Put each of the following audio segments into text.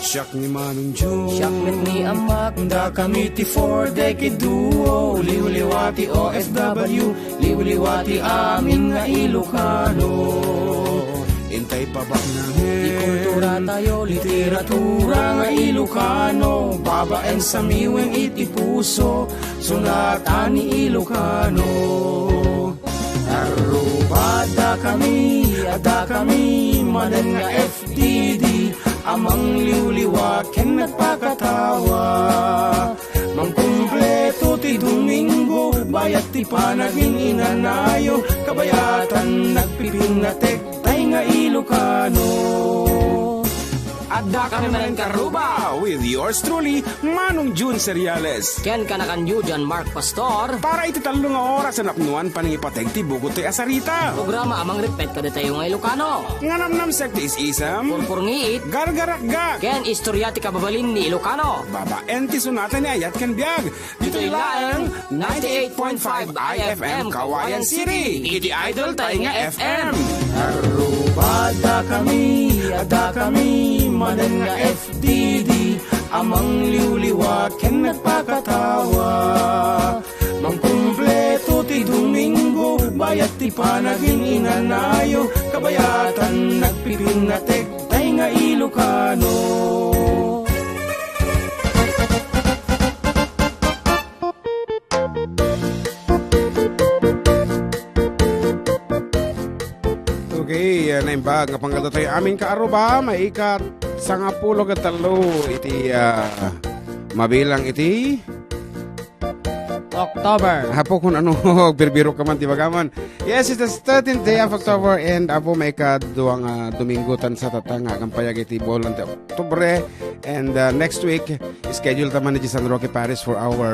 Siyak ni Manong Jun, siyak ni Amak, da kami ti 4-decade duo. Liwliwati OFW, liwliwati amin nga Ilocano. Intay pa ba na di kultura tayo, literatura nga Ilocano. Babaen sa miweng iti puso, sunatan ni Ilocano. Arubada kami, ada kami, manen nga FDD. Amang liwliwa, ken nagpakatawa. Mangkumpleto ti Domingo, bayat ti panaging inanayo. Kabayatan nagpipinatek, tay nga Ilocano. Adda kami Manen Karuba with yours truly, Manong Jun Seriales. Ken kanakan yu John Mark Pastor. Para iti talong nga oras sa napnuan paningipateg ti bugot ti asarita. Programa amang repet kada tayo nga Ilocano. Nga namnam sekti is-isam, Purpurngiit, gargarakga, ken istorya ti kababalin ni Ilocano. babaen ti sunatan ni Ayat ken Biag. Dito ilang 98.5 IFM Cauayan City. Iti idol tayo nga FM. Arubada kami, ada kami, manen nga FDD. Amang liwliwa, ken nagpakatawa. Mangkumpleto ti Domingo, bayat ti panaging inanayo. Kabayatan nagpipinatek, tay nga Ilocano. Okay, naimbag nga panggalto tayo aming kaaruba, maikat sangapulo katalo iti mabilang iti October. hapo kung ano birbiro ka man ti bagaman. Yes, it's the 13th day of October and apo may kaduang Domingutan sa tatanga kampayag iti bolan ti Oktubre and next week schedule taman ni San Roque Paris for our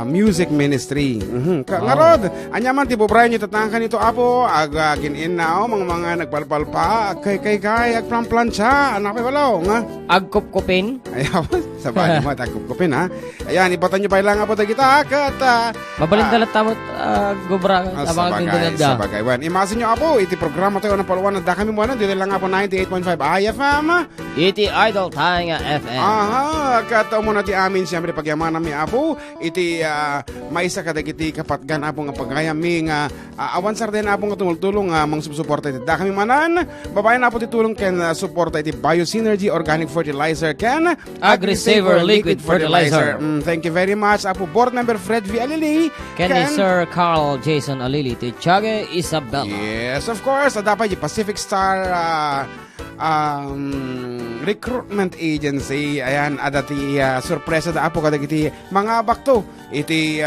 music ministry. Ngarod, anyaman ti bubrayan nyo tatangkan ito apo, agin na mga nagpalpalpa, kay agplan-plancha, anak may walaw, nga? Agkupkupin. Ayaw, sabay mo, agkupkupin ha. Ayan, ibatan nyo pa ilang apo tayo kita, kat... Mabalindalat tamot gubra sa mga gindunagda. Sabagay, wan. Imasin nyo apo, iti programa tayo ng paluwan, da kami muna, dito lang apo 98.5 IFM. Iti idol tayo nga FM. Aha, kataw mo na ti amin, siyempre pagyaman namin apo, iti maisa kadagiti kapatgan apong pagayam mi nga awan sar din apong tumultulong mang subsuporta iti da kami manan babayan apo ti tulong ken suporta iti Biosynergy Organic Fertilizer ken Agri-Saver Liquid Fertilizer. Thank you very much apo board member Fred V. Alili Ken Sir Carl Jason Alili ti Tiago Isabella. Yes, of course, dapat yung Pacific Star recruitment agency. Ayan, adati sorpresa da apo kadag iti mga bakto iti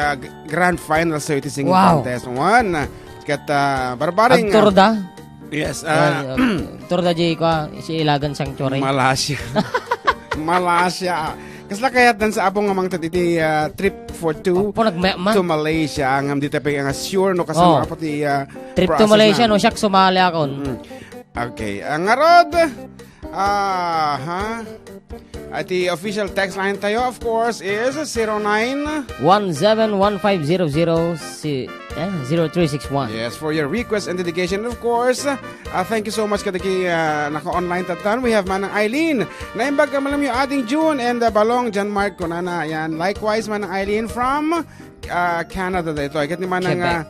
grand final sa iti singing contest. One kat barbaring Agturda. Yes, Turda di ko si Ilagan Sanctuary. Malaysia. Malaysia. Kasla kayat dan sa apong ngamang iti trip for two to Malaysia. Ngam dito pa nga sure no kasama apo ti trip to Malaysia no siyak sumali akon. Okay, ang ngarod. The official text line tayo, of course, is 091715000361. Yes, for your request and dedication, of course. Thank you so much kadaki naka-online tatan. We have Manang Eileen. Naimbag ka malam yung ating June and Balong John Mark Kunana. Ayan. Likewise, Manang Eileen from Canada dito. Ikat ni Manang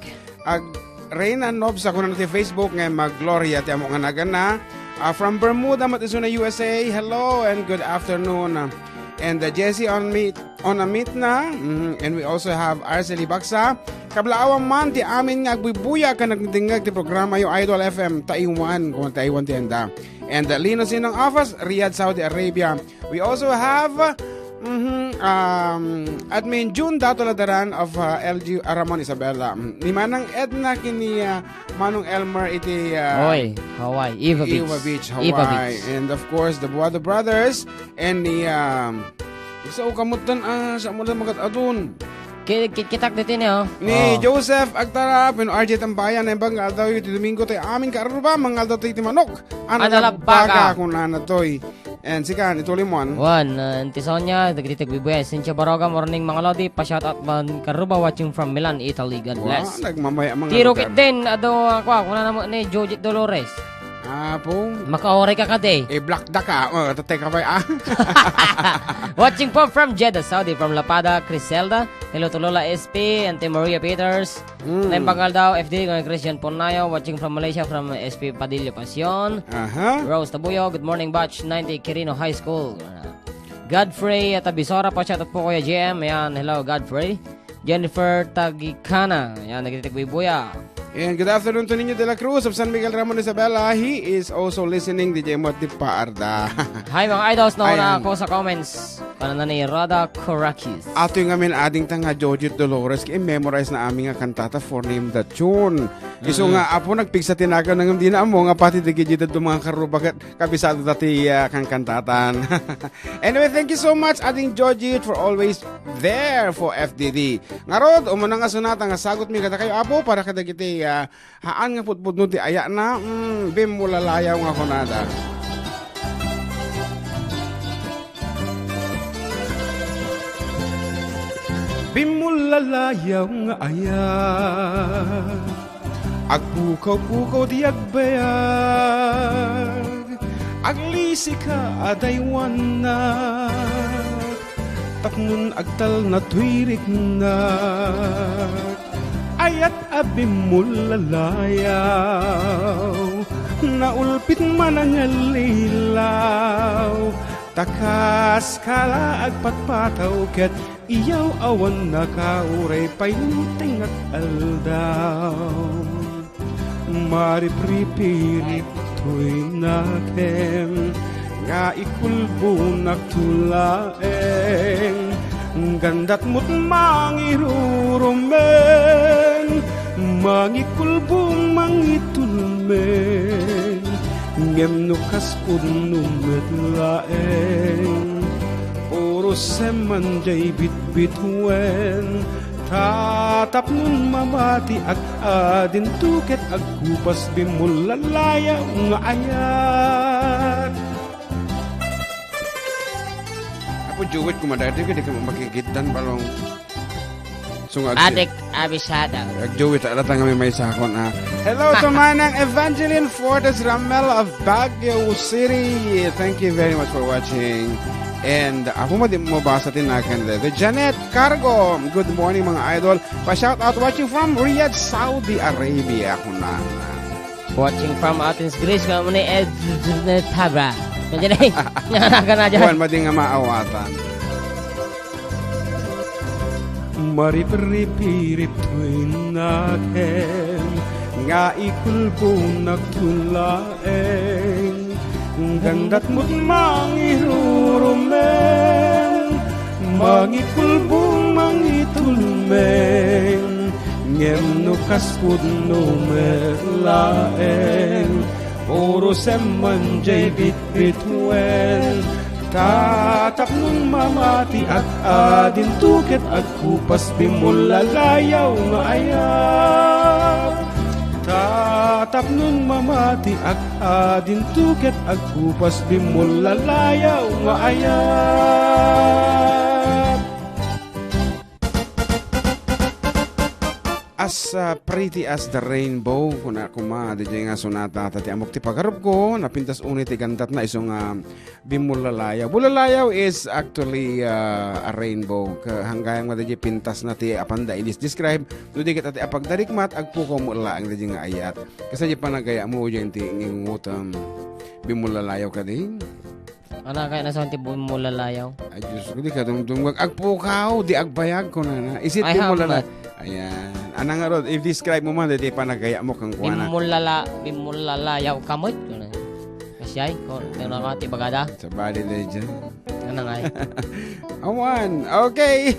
Reyna Nobs ako na natin Facebook ngayon mag-Gloria ti amo nga nagana. From Bermuda, Matizuna, USA. Hello and good afternoon. And Jesse on a meet na. And we also have Arceli Baksa. Kablaawang man ti amin nga agbubuya ka nagdingag ti programa yung Idol FM Taiwan kung Taiwan ti anda. And Lino Sinang Office, Riyadh, Saudi Arabia. We also have Admin June Datoladaran of LG Ramon Isabela. Ni Manang Edna kini Manong Elmer iti Hawaii, Eva Beach, Hawaii. And of course the Buado Brothers and ni isa o kamutan sa mo lang magatadun. Kitak dito niyo. Ni Joseph Agtara, pino RJ Tambayan, na ibang aldaw yung Domingo tayo amin kaaruba, mga aldaw tayo timanok. Analabaga kung nanatoy. And sikan, ituloy mo an. Antisonia, Dagritag-Bibuya, Cynthia Baroga, morning mga lodi, pa-shoutout man Karuba watching from Milan, Italy, God bless. Nagmamaya mga Tiro kit din, ado ako, kuna naman ni Jojit Dolores. Apo. Makaore ka kade. Black da ka. Tatay ka ba? Watching po from Jeddah, Saudi, from Lapada, Criselda. Hello to Lola SP, Ante Maria Peters. Naimpagal daw, FD, Christian Ponayo. Watching from Malaysia, from SP Padilla Pasion. Rose Tabuyo, good morning, batch 90, Quirino High School. Godfrey at Abisora pa, shoutout po Kuya GM. Ayan, hello Godfrey. Jennifer Tagicana. Ayan, nagtitigwibuya. And good afternoon to Niño de la Cruz of San Miguel Ramon Isabela. He is also listening, DJ Mot di Paarda. Hi mga idols, nauna ako sa comments. Para ni Rada Corakis. Ato yung amin ading tanga Jojit Dolores i-memorize na aming nga kantata for name the tune. Iso nga apo nagpigsa tinaga nang hindi na amo nga pati digidid do mga karubagat kabisado dati kang kantatan. Anyway, thank you so much ading Jojit for always there for FDD. Ngarod, umuna nga sunata nga sagot mi kada kayo apo para kada kiti haan nga putput no ti aya na bim mulalayaw nga kunada. Bimulalayaw nga aya agpukaw-pukaw di agbayag aglisi ka adaywan na tapnon agtal na tuwirik na ayat abimulalayaw naulpit man ang alilaw takas kala agpatpataw ket iyaw awan nakauray payunting at aldaw maripripirip to'y nakem nga ikulbo nagtulaeng gandat mo't mangirurumen mangikulbo mangitulmen ngem nukas punumet laeng puro semanjay bit-bitwen tatap nun mamati ag adin tuket agkupas bimulalaya nga ayat. Apo juwit kumadati ka di ka makikitan balong Adik abisada. Agjuwit alata nga may sakon Hello to Manang Evangeline Fortes Ramel of Baguio City. Thank you very much for watching. And ako mo ba sa tinakan the Janet Cargo. Good morning mga idol. Pa-shout out watching from Riyadh, Saudi Arabia. Ako na. Watching from Athens, Greece. Kamo ni Ed Tabra. Nandiyan eh. Nanaka na dyan. Buwan mading nga maawatan. Maripiripirip tuwin natin nga ikulpo nagtulaeng gandat mo't mangirurumen mangikulbong mangitulmen ngem no kaspud no merlaeng puro semanjay bit-bitwen tatap nun mamati at adin tuket at kupas bimulalayaw nga ayat tatap nun mamati at adin tuket at kupas bimulalayaw nga ayat. As pretty as the rainbow kuna kuma DJ nga sunata tati amok ti pagarup ko napintas unit ti gantat na isong bimulalayaw. Bulalayaw is actually a rainbow hanggayang nga DJ pintas na ti apanda ilis describe do di ket ati apagdarikmat agpuko mo laang DJ nga ayat kasi di panagaya mo ujay ti ngingutam bimulalayaw ka di. Ano kaya nasa ti bimulalayaw? Ay Diyos ko di ka dumdumag agpukaw di agbayag ko na isit bimulalayaw. Ayan. Anang arod, if describe mo man, di pa nagaya mo kang kuwana. Bimulalayaw kamot. Kasyay, ko nga ti bagada. Sa body legend. Ano nga eh. Awan. Okay.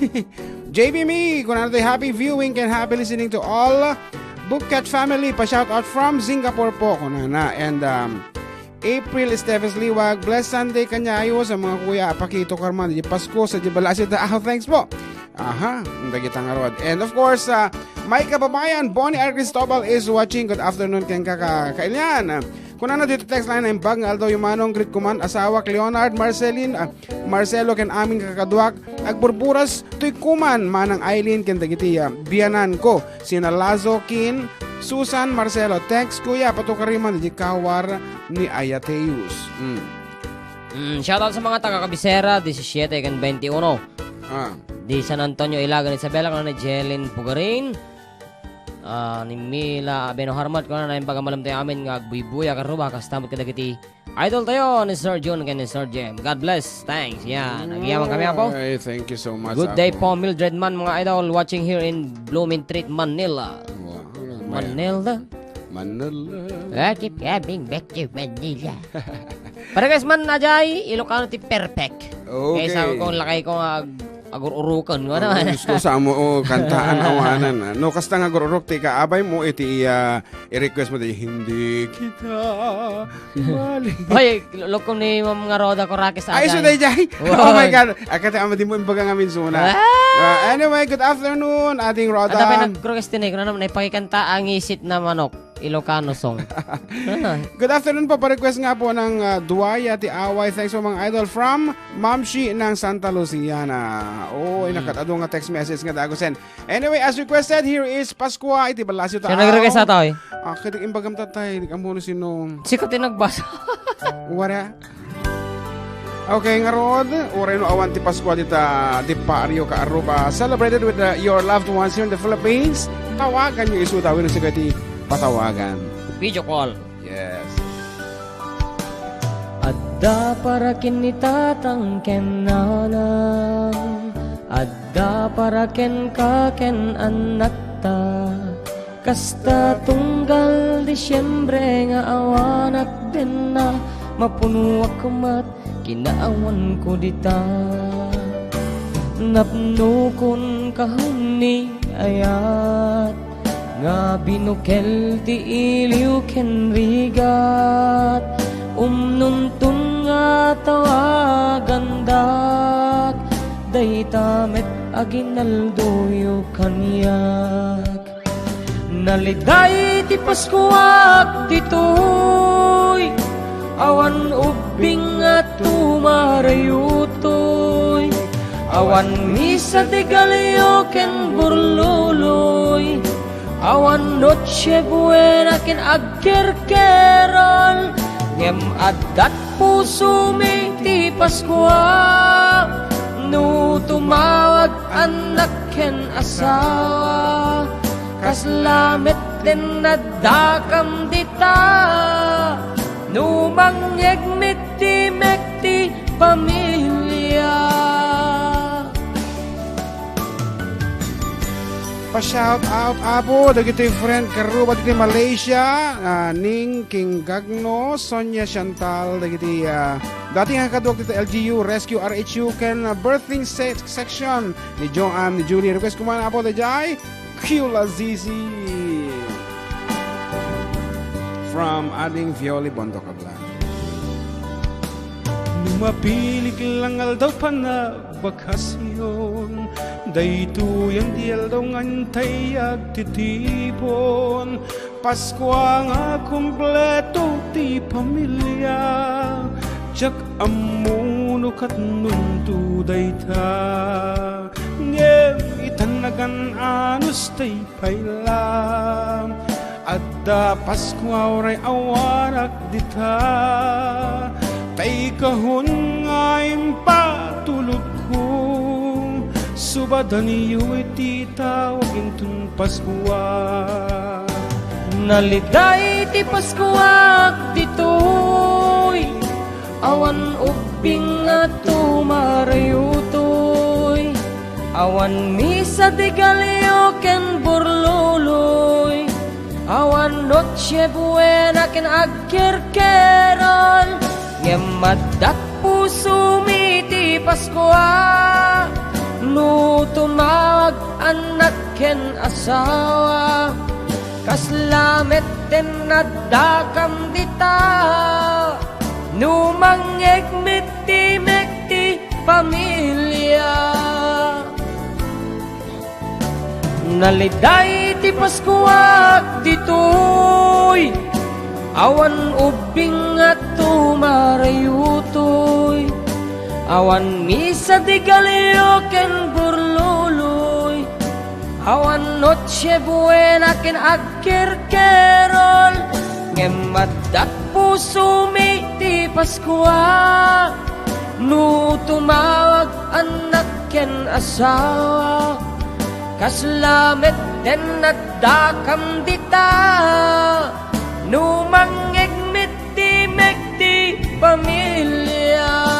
JB Me, kung ano happy viewing and happy listening to all Bookcat family. Pa-shout out from Singapore po. Kung na. And April Esteves Liwag, blessed Sunday kanyayo sa mga kuya Pakito Karman. Di Pasko sa Jibalasit. Thanks po. Aha, dagitang arod. And of course, my kababayan, Bonnie R. Cristobal is watching. Good afternoon kang kakailyan. Kung ano dito text line, bag nga aldaw yung manong greet kuman, asawa Leonard, Marcelo ken aming kakaduak, agburburas, tuy kuman, manang Eileen ken dagiti, biyanan ko, sina Lazo kin, Susan Marcelo, thanks kuya, patukariman di kawar ni Ayateus. Shoutout sa mga taga-Kabisera, 17 kan 21. Di San Antonio, Ilagan, Isabela, ni Jelyn Pugarin. Ni Mila Beno Harmat, kung na yung pagamalam tayo amin nga agbuy-buya karuba, kastamot kadagiti. Idol tayo ni Sir Jun and ni Sir Jem. God bless. Thanks. Yan. Nagyaman kami ako. Ay, thank you so much. Good day po, Mildred Man, mga idol, watching here in Blooming Street, Manila. Manila. I keep coming back to Manila. Para guys man najay Ilocano ti perfect. Okay. Kaysa kung lakay ko agur-urukan ko naman. Gusto sa mo kantaan awanan. No kasta nga agururok ti kaabay mo iti i-request mo ti hindi kita mali. Hoy, lokom ni mga roda ko rakis Ay so jay. Oh my god. Akate amadi mo imbaga ngamin suna. Anyway, good afternoon ating roda. Ada pa nag-procrastinate ko na naman ipakikanta ang isit na manok. Ilocano song. Good afternoon po. Pa-request nga po ng Duwaya ti Away. Thanks po mga idol from Mamshi ng Santa Luciana. Oh, nakatado nga text message nga dago sen. Anyway, as requested, here is Paskwa. Iti balasyo ta. Siya nag-request sa tao eh. Kitik imbagam tatay. Ikamuno sino. Sikot din nagbasa. Wala. Okay, nga rod. Oray no awan ti Paskwa dita di Pario ka Aruba. Celebrated with your loved ones here in the Philippines. Tawagan nyo isu tawin sa gati patawagan. Video call. Yes. Adda para kinitatang kenanang, adda para ken kaken anak ta, kasta tunggal Disyembre nga awanak din na, mapuno akamat kinaawan ko dita, napno kon kahuni ayat, nga binukel ti iliw ken rigat, nuntun nga tawagan dat, dayta met aginaldoyo kanyak, naliday ti Paskuak ditoy, awan ubing at tumarayutoy, awan misa de galeo ken burluloy, awan noche buena ken agkerkerol, ngem addat puso mi ti Paskwa, no tumawag anak ken asawa, kaslamet den nadakam dita, no mangyegmit ti mekti pamilya. Pa-shout out apo dagiti friend karuba dagiti Malaysia, Ning King Gagno, Sonia Chantal dagiti dating nga kadwag dito LGU Rescue RHU ken birthing section ni Joam ni Julie. Request ko man apo dajay Kula Zizi from Ading Violi Bondo Cablan. Lumapilik lang aldaw pa na bakasyon, dayto yan di aldaw ngantay agtitipon, Paskwa nga kompleto ti pamilya, jak amuno kat nunto dayta, ngem itanagan anus tay pailam, adda Paskwa oray awarak dita, tay kahon ngayon patulog ko, subadan niyo iti tawagin tun Paskwa. Naliday ti Paskwa ditoy, awan ubing at tumarayutoy, awan misa de galeo ken burluloy, awan noche buena ken agkerkerol, ngemadat puso mi ti Paskwa, no tumawag anak ken asawa, kaslamet den nadakam dita, no mangyegmit ti mekti pamilya. Naliday ti Paskwa ditoy, awan ubing at tumarayutoy, awan misa di galeo ken burluloy, Awan noche buena ken agkirkerol ngemadat puso mi ti Paskwa nu tumawag anak ken asawa kaslamet den nadakam dita nu mangigmit ti mekti pamilya.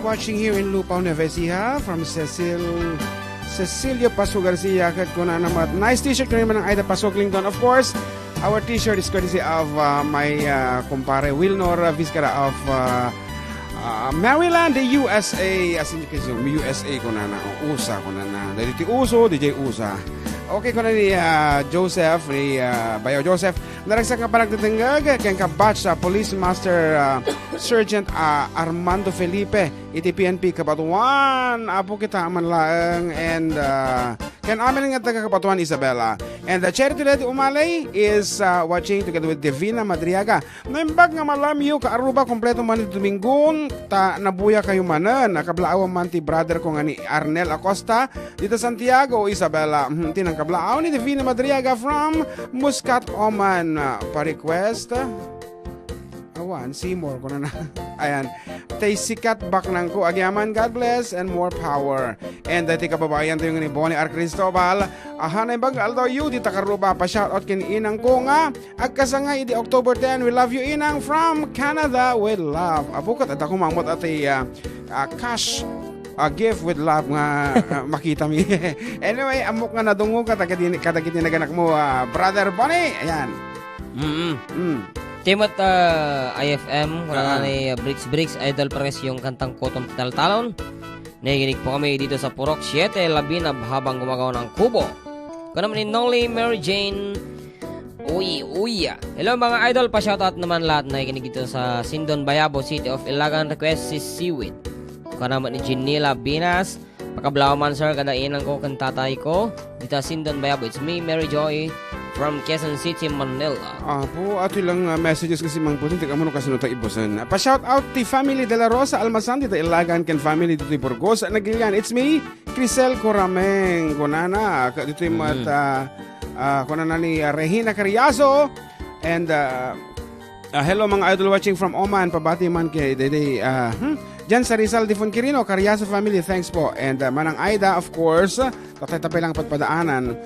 Watching here in Lupao, Nueva Ecija from Cecilio Paso Garcia. Nice t-shirt ko naman ng Aida Paso Clinton. Of course, our t-shirt is courtesy of my kumpare Wilnor Vizcara of Maryland, the USA. As in USA ko na USA ko na. Dito Uso, DJ USA. Okay ko na ni Joseph, ni Bayo Joseph. Naragsak ka pa nagtatanggag kaya ka-batch sa Police Master Sergeant Armando Felipe, PNP Kabatuan. Apo kita man lang. And kan amin nga taga Kabatuan Isabela. And the charity lady Umalay is watching together with Divina Madriaga. Naimbag nga malamyo ka aruba kompleto man ni Domingon. Ta nabuya kayo manan. Nakablaaw man ti brother ko nga ni Arnel Acosta dito Santiago, Isabela. Tinang kablaaw ni Divina Madriaga from Muscat, Oman. Pa-request awan, Seymour ko na. Ayan, tay sikat bak nang ko agyaman, God bless and more power. And dati kababayan tayo ni Bonnie R. Cristobal ahanay bag aldaw you di takaruba pa shoutout kin inang ko nga agkasangay di October 10. We love you inang from Canada with love. Abukat at ako mamot at cash a gift with love nga makita mi. Anyway, amok nga nadungo ka kadagit ni naganak mo Brother Bonnie. Ayan. Timot IFM, wala ni Bricks Idol Pares yung kantang Kotong Talon. Nagiginig po kami dito sa Purok 7, Labinab habang gumagawa ng kubo. Kung naman ni Nolly, Mary Jane, Uy. Hello mga idol, pa-shoutout naman lahat na nagiginig dito sa Sindon, Bayabo, City of Ilagan. Request si Seaweed. Kung naman ni Janila Binas, pakablaw man sir, kadainan ko kang tatay ko dito sa Sindon, Bayabo. It's me, Mary Joy from Quezon City, Manila. Po, ato lang messages kasi mang putin. Tika mo kasi no ta ibusan. Pa-shout out ti family de la Rosa Almasan dito Ilagan ken family dito Burgos. Nagilian, it's me, Crisel Corameng. Kunana, dito yung kunana ni Regina Carriazo. And hello mga idol watching from Oman. Pabati man kay Dede Jan Sarizal Difon Quirino, Carriazo family, thanks po. And Manang Aida, of course, tatay-tapay lang patpadaanan.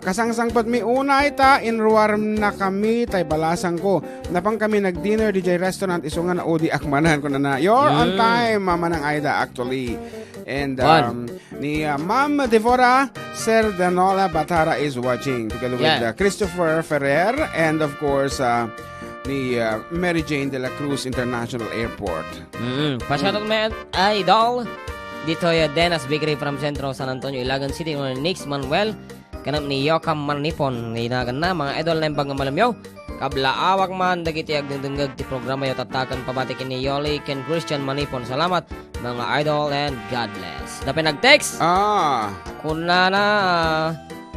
Kasangsang mi unay ta, inruar na kami, tay balasang ko. Napang kami nag-dinner, DJ restaurant, isungan na Odi Akmanan ko na. You're on time, Manang Aida, actually. And ni Ma'am Devora Serdanola Batara is watching together with Christopher Ferrer and of course ni Mary Jane de la Cruz International Airport. Pa-shoutout may idol ditoy Dennis Bakery from Centro San Antonio, Ilagan City. Nix Manuel kanam ni Yokam Manipon nginagan na mga idol na imbang malamyo kablaawak man dagiti agdengdengag ti programa yo tatakan pabati ken ni Yoli ken Christian Manipon. Salamat mga idol and God bless. Dapat nag-text kunana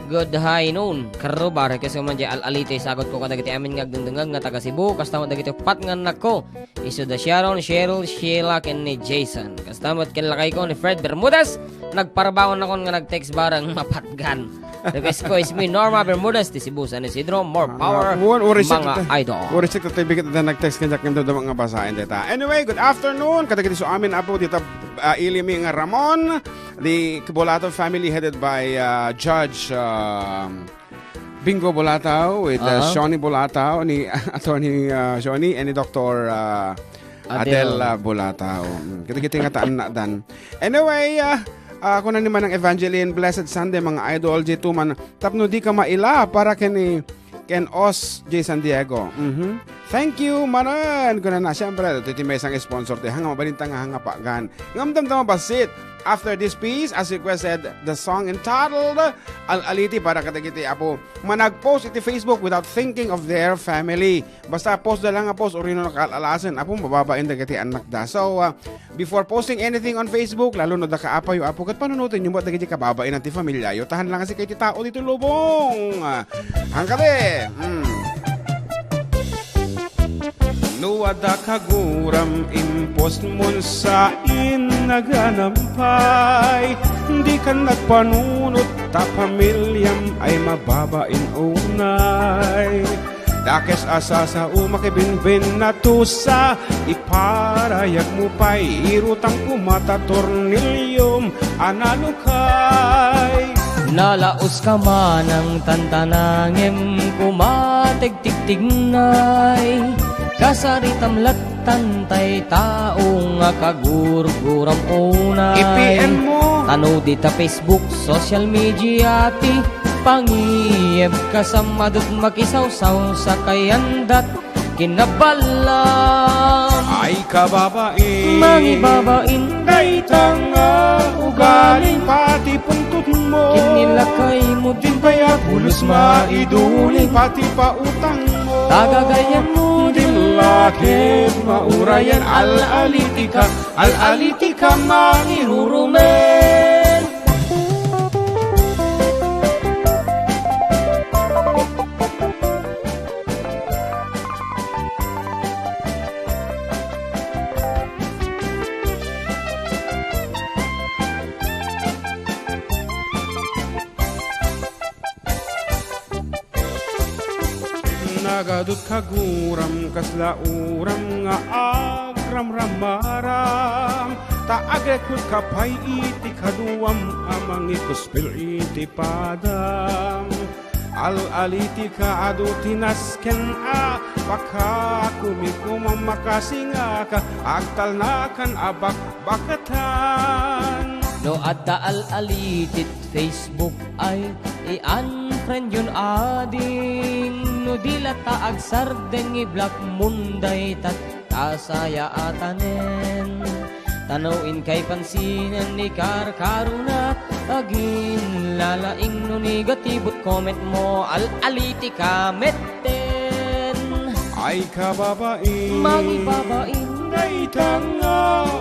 good high noon karubar kasi man di alalite sagot ko kadagiti amin nga agdengdengag nga taga Cebu kastamot dagiti pat nga nako isu da Sharon, Cheryl, Sheila ken ni Jason kastamot ken lakay ko ni Fred Bermudez nagparabawon akon nga nag-text barang mapatgan. Request ko is me Norma Bermudez ti Cebu San Isidro, more power mga idol. Uri sik tatay bigat na nag-text kanyak ng mga basahin dita. Anyway, good afternoon kadagiti so amin apo dita ilimi nga Ramon, the Bolato family headed by Judge Bingo Bolatao with Shoni Bolatao ni Attorney Shoni and ni Dr. Adel Bolatao. Kita nga taan na dan. Anyway, ako na naman ng Evangeline Blessed Sunday mga idol J2 man tapno di ka maila para ken Os J San Diego. Thank you Manen. Kuna na siyempre ito may isang sponsor te hanga mabalintang hanga pa gan. Ngamdam tama basit. After this piece, as requested, the song entitled Al-Aliti para katagiti apo manag-post iti Facebook without thinking of their family. Basta post na lang post or yun nakaalalasan apo mababain dagiti anak da. So, before posting anything on Facebook, lalo na da kaapayo apo kat panunutin nyo mo dagiti kababain ng ti familia. Yo tahan lang kasi kay ti tao dito lubong. Hangkali. Nuwada kaguram impost mon sa inaganampay. Di ka nagpanunot ta pamilyam ay mababain unay. Dakes asa sa umakibinbin na tusa, iparayag mo pa'y irutang kumata tornilyum analukay. Nalaos ka man ang tantanangem kumatigtigtignay. Kasaritam latantay taong nga kagurguram unay. IPN mo Tano dita Facebook, social media ti pangiyeb kasamadot makisawsaw sa kayandat kinabalam. ay kababain, Mangibabain daitang ugaling pati puntut mo. kinilakay mo din Kaya pulos maiduling pati pa utang mo. tagagayan mo din Dilakit maurayan al-alitika mangirurumen. Nagadut kaguram kaslauram nga agram ramaram. Taagrekut kapay iti kaduam amang ikuspil iti padam. Al-aliti ka adu tinasken baka kumikumang makasinga ka agtal na kan abak bakatan. No adda al-alitit Facebook ay i-unfriend yun ading. No dila taag sarden i-block munday tat kasaya atanen. Tanawin kay pansinan ni karkarunat agin lalaing no negatibot comment mo al-aliti ka metten. Ay kababain, Mangibabain daitang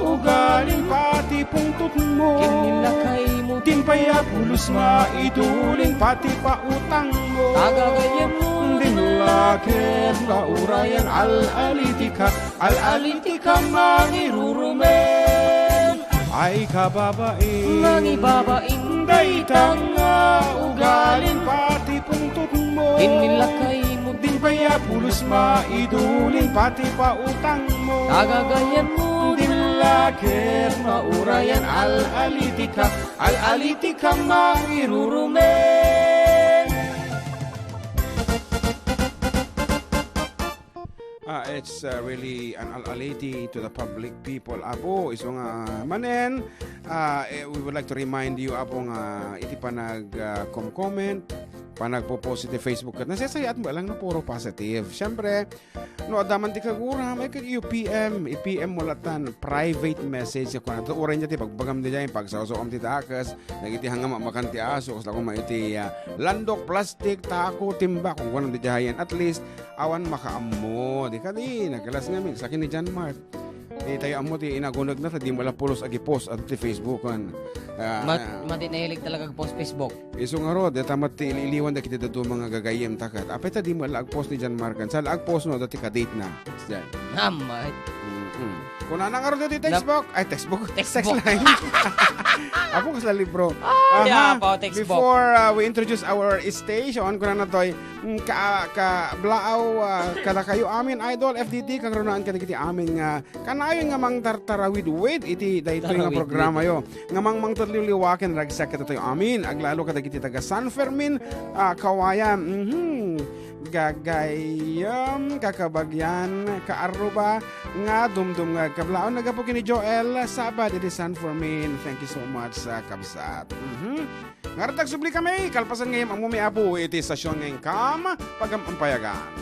ugaling pati puntut mo. kinilakay mo Tinpaya pulos maiduling pati pa utang mo. tagagayan mo Dinlakit maurayan al-alitika mangirurumen. Ay kababain, Mangibabain daitang ugaling pati puntut mo. kinilakay mo Dinpaya pulos maiduling pati pa utang mo. tagagayan mo Dilakit maurayan al-alitika mangirurumen. It's really an al-aliti to the public people. Apo, iso nga manen, we would like to remind you, apo nga, iti pa nag-comment, pa nagpo-post iti Facebook at nasasayat mo lang na puro positive. Siyempre, no, adaman ti kagura, may i-PM mo latan, private message, kung nato oran niya ti pagbagam di dyan, pagsawsawam ti takas, nagiti hanggang makan ti aso, kasi kung maiti landok, plastic, tako, timba, kung kung di dyan, at least, awan makaammo, di ka di, nagkalas nga sa akin ni John Mark. Tayo amo ti inagunag na, di wala pulos agi-post at ti Facebook kan. Mati nahilig talaga post Facebook. Iso nga ro, tamat ti iliwan da kita dito mga gagayem takat. Apeta di mo lag-post ni John Mark kan. Sa lag-post no, dati ka-date na. Diyan. Hamay. Kung nanangaro dito textbook, text Textbook. line. Apo kasla libro. Yeah, po, textbook. Before we introduce our station, kung na to'y ka-blaaw kada kayo amin idol FDT kang runaan kada kiti amin nga kanayon nga mang tartarawid iti dayto nga programa yo nga mang tatliliwaken ragsak kada tayo amin aglalo kada kiti taga San Fermin Cauayan gagayam kakabagyan kaaruba nga dumdum nga kablaon nagapukin ni Joel Sabad iti San Fermin. Thank you so much sa kabsat. Ngartag subli kami kalpasan ngayam ang mumiapo iti stasyon ngayong kam pagampayagan.